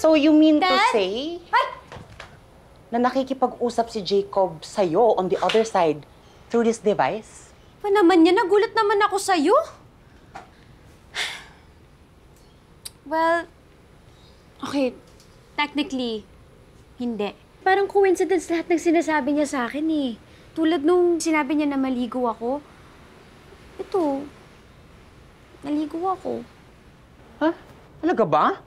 So you mean to Dad? say Ay! na nakikipag-usap si Jacob sa'yo on the other side through this device? Pa naman yan, nagulat naman ako sa'yo. Well, okay, technically, hindi. Parang coincidence lahat ng sinasabi niya sa akin eh. Tulad nung sinabi niya na maligo ako. Ito, naligo ako. Ha? Talaga ba?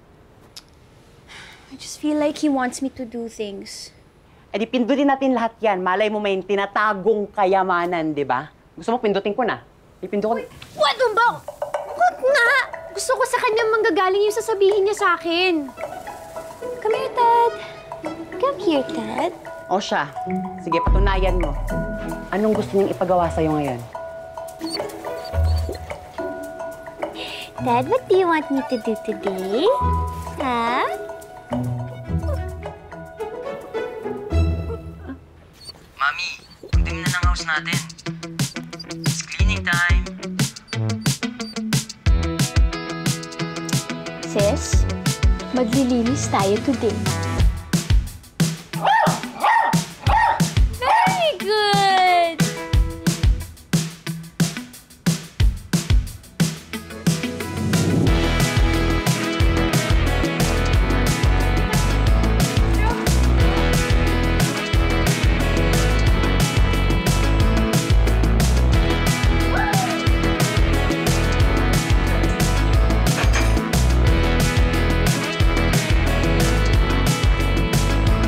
I just feel like he wants me to do things. Eh di pindutin natin lahat yan. Malay mo may tinatagong kayamanan, di ba? Gusto mo pindutin ko na? Ipindot ko na. Ano ba? Huwag nga! Gusto ko sa kanya manggagaling yung sasabihin niya sa akin. Come here, Ted. Come here, Ted. O siya. Sige, patunayan mo. Anong gusto niyang ipagawa sa'yo ngayon? Dad, what do you want me to do today? Huh? Mami, kunting na ng house natin. It's cleaning time. Sis, maglilinis tayo today. Very good!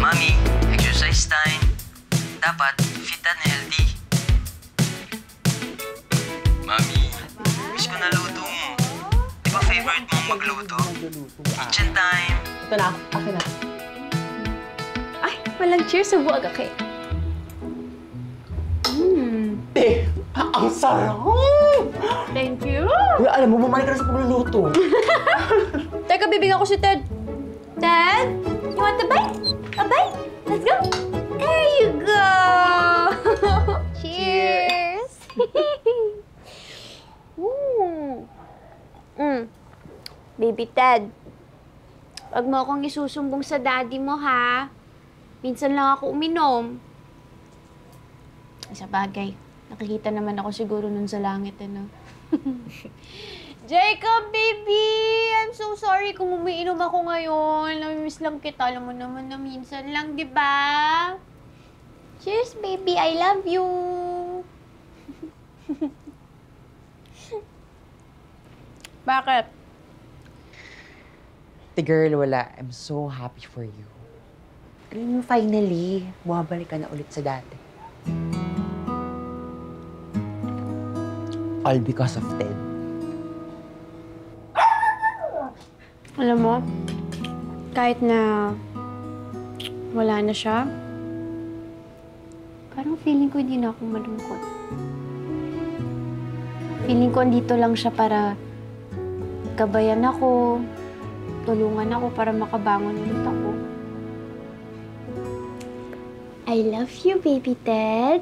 Mami, exercise time. Dapat fit and healthy. Mami, miss ko na luto mo. Di ba favorite mong magluto? Kitchen time. Ito na, akin na. Ay, walang cheers sa buwag, okay? Eh, ang sarap! Thank you! Uy, alam mo, mamay ka na sa pagluluto. Teka, bibigyan ko si Ted. Ted, you want a bite? A bite? Let's go! There you go! Cheers! Baby Ted, wag mo akong isusumbong sa daddy mo, ha? Minsan lang ako uminom. Sa bagay, nakikita naman ako siguro nun sa langit, no? Jacob, baby! I'm so sorry kung umiinom ako ngayon. Namimiss lang kita. Alam mo naman na minsan lang, di ba? Cheers, baby. I love you. Bakit? The girl, wala. I'm so happy for you. Alam mo, finally, bumabalik ka na ulit sa dati. All because of Ted. Alam mo, kahit na wala na siya, parang feeling ko hindi na ako malungkot. Feeling ko andito lang siya para gabayan ako, tulungan ako para makabangon ulit ako. I love you, baby Ted.